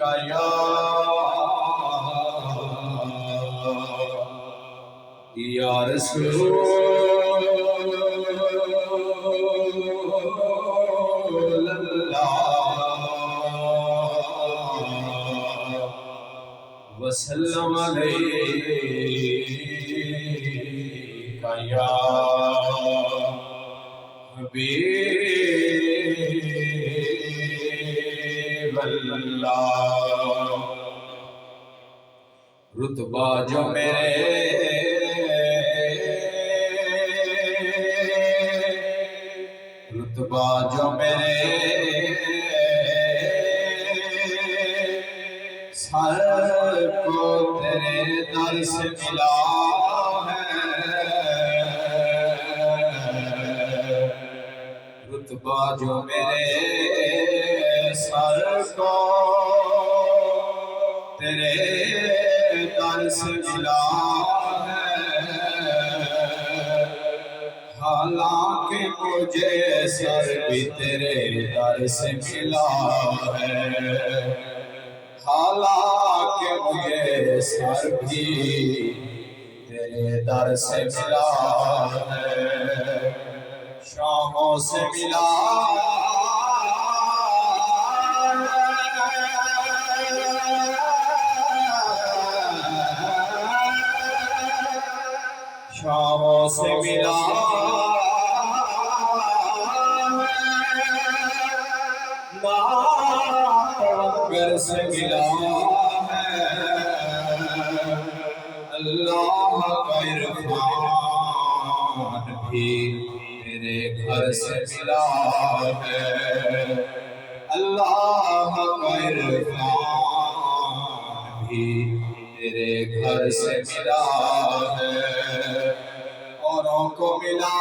کا یا رسول اللہ وسلم علیک یا حبیب اللہ رتبہ جو میرے سر کو تیرے در سے ملا ہے رتبہ جو میرے سر کو تیرے در سے ملا ہے حالانکہ مجھے سر بھی تیرے در سے ملا ہے حالانکہ مجھے سر بھی تیرے در سے ملا ہے شاموں سے ملا شاموں سے ملا پیغمبر سے ملا ہے اللہ کا عرفان بھی تیرے گھر سے ملا ہے اللہ کا عرفان بھی تیرے گھر سے ملا ہے اوروں کو ملا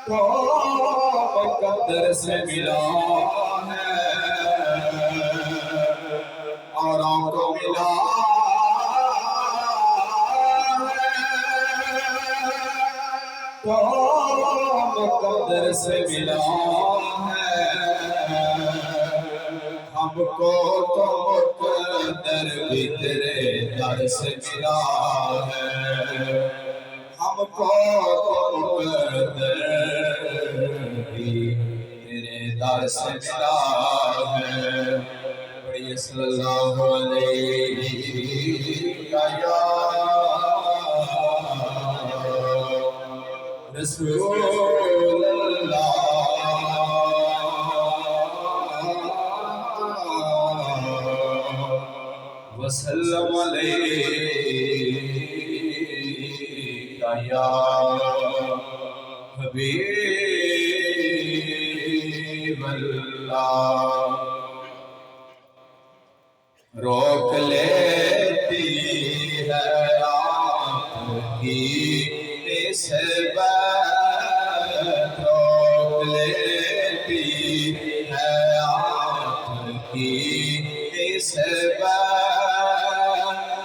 تو مقدر سے ملا ہے اوروں کو ملا تو مقدر سے ملا ہے ہم کو تو مقدر بھی تیرے در سے ملا ہے ہم کو مقدر بھی تیرے در سے ملا ہے پڑھیے صلی اللہ علیہ یا رسول اللہ وسلم علیک یا حبیب اللہ روک لیتی ہے آپ کی نسبت روک لیتی ہے آپ کی نسبت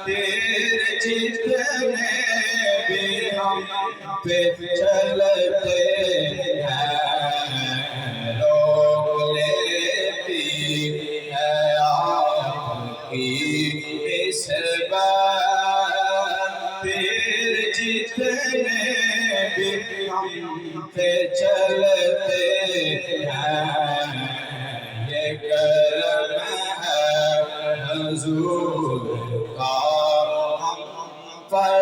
تیرے جتنے بھی ہم پہ چلتے ہیں روک لیتی ہے آپ کی نسبت تیرے جتنے بھی ہم پہ چلتے ہیں یہ کرم ہے حضور کا ہم پر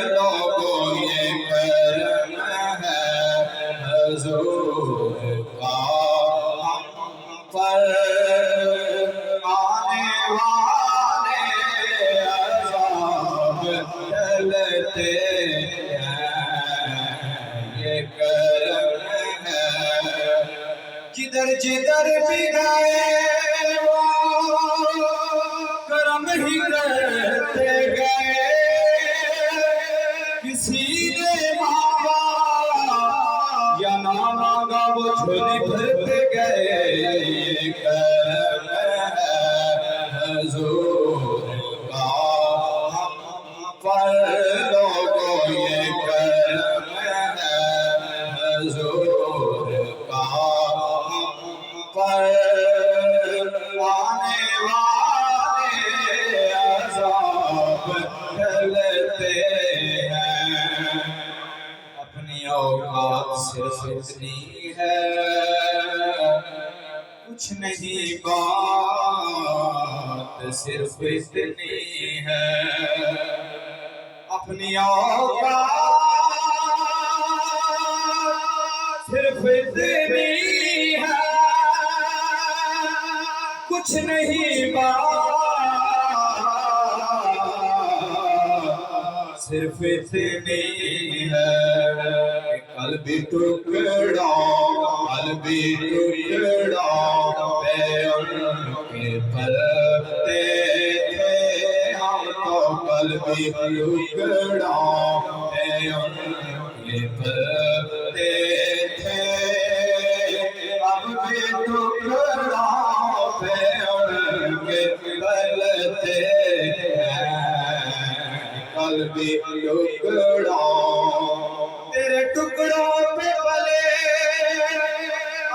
لوگوں یہ کرم ہے حضور کا ہم پر آنے والے عذاب ٹلتے ہیں یہ کرم ہے جدھر جدھر بھی گئے وہ کرم ہی کرتے گئے کسی نے مانگا یا نہ مانگا وہ جھولی بھرتے گئے یہ کرم ہے حضور کا ہم پر لوگوں یہ کرم ہے حضور کا پر آنے والے عذاب ٹلتے ہیں، اپنی اوقات صرف اتنی ہے، کچھ نہیں بات صرف اتنی ہے، اپنی اوقات صرف اتنی ہے، کچھ نہیں بات صرف اتنی ہے، قلب ٹکڑا قلب ٹکڑا پہ ان کے پلتے تھے ہم تو، قلب ٹکڑا پہ ان کے پلتے تھے، اب بھی ٹکڑا پہ ان کے پلتے ہیں، قلب ٹکڑا تیرے ٹکڑوں پہ پلے،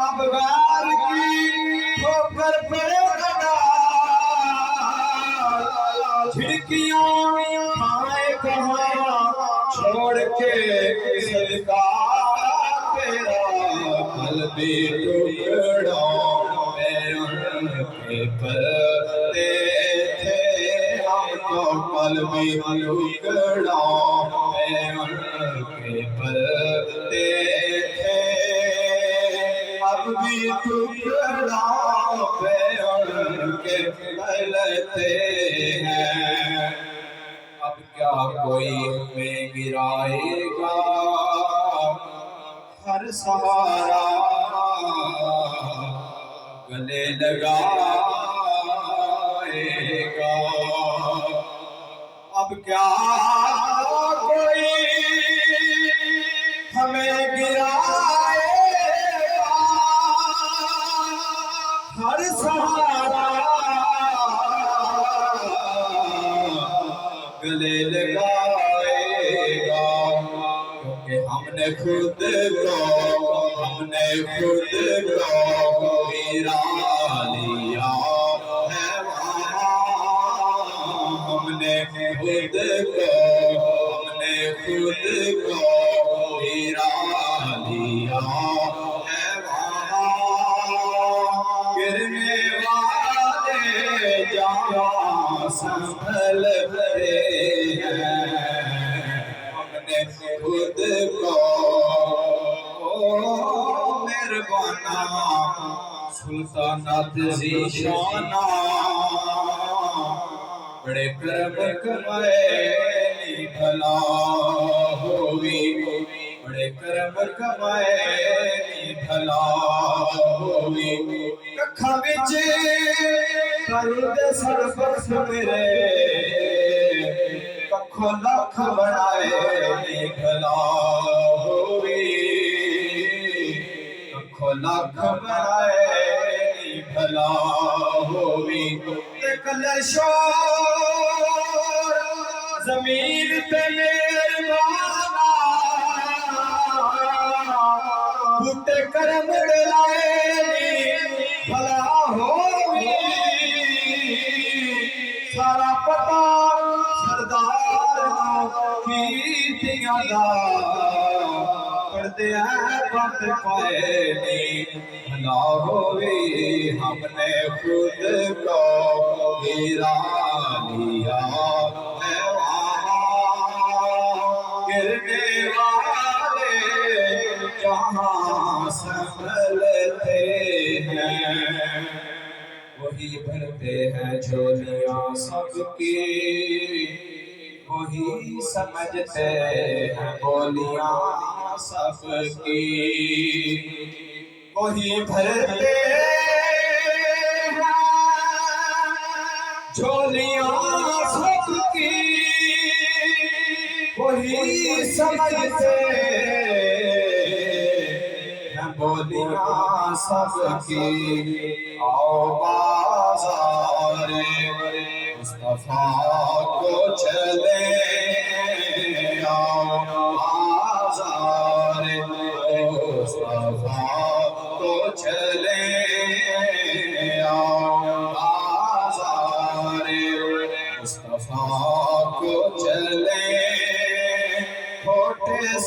اب غار کی ٹھوکر پڑے گا، جھڑکیاں کھائے کہاں چھوڑ کے صدقہ تیرا، قلب ٹکڑا پہ ان کے پلتے تھے ہم تو، قلب ٹکڑا پہ ان کے پلتے تھے، اب بھی ٹکڑا پہ ان کے پلتے ہیں، اب کیا کوئی ہمیں گرائے گا، ہر سہارا گلے لگائے گا، اب کیا کوئی ہمیں گرائے گا، ہر سہارا گلے لگائے گا، کیونکہ ہم نے خود کو گرا لیا ہے وہاں، ہم نے خود کو گرا لیا ہے وہاں، گرنے والے جہاں سنبھل رہے ہیں، ہم نے خود کو مہربانا سلطانت ذیشانہ، بڑے کرم کمائے بھلا ہوئی، بڑے کرم کمائے بھلا ہوئی، ککھاں وچ کرد سربخت میرے، ککھوں لکھ بنائے بھلا ہوئی، ککھوں لکھ بنائے بھلا ہوئی، کلر شور زمین پہ مہربانا، بوٹے کرم دلائے بھلا ہوئی، سارا پتا سردار کیرتیاں دا، پردے بند پائے بھلا ہوئی، ہم نے خود کو گرا لیا ہے وہاں، گرنے والے جہاں سنبھلتے ہیں، وہی بھرتے ہیں جھولیاں سب کی، وہی سمجھتے ہیں بولیاں سب کی، وہی بھرتے ہیں جھولیاں سب کی، وہی سمجھتے ہیں بولیاں سب کی، آؤ بازار مصطفیٰ کو چلے، آؤ بازار مصطفیٰ کو چلے،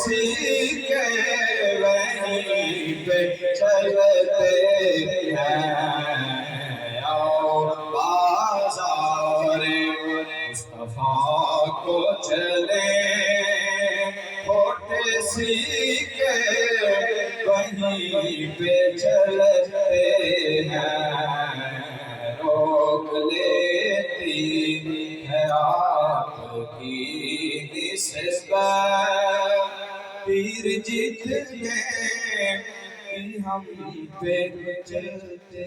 سیکھے وہیں پہ چلتے ہیں آؤ بازار مصطفیٰ کو چلے ہوٹ سیکھے وہیں پہ چلتے ہیں روک لیتی ہے آپ کی نسبت پیر جتنے ہم پہ چلتے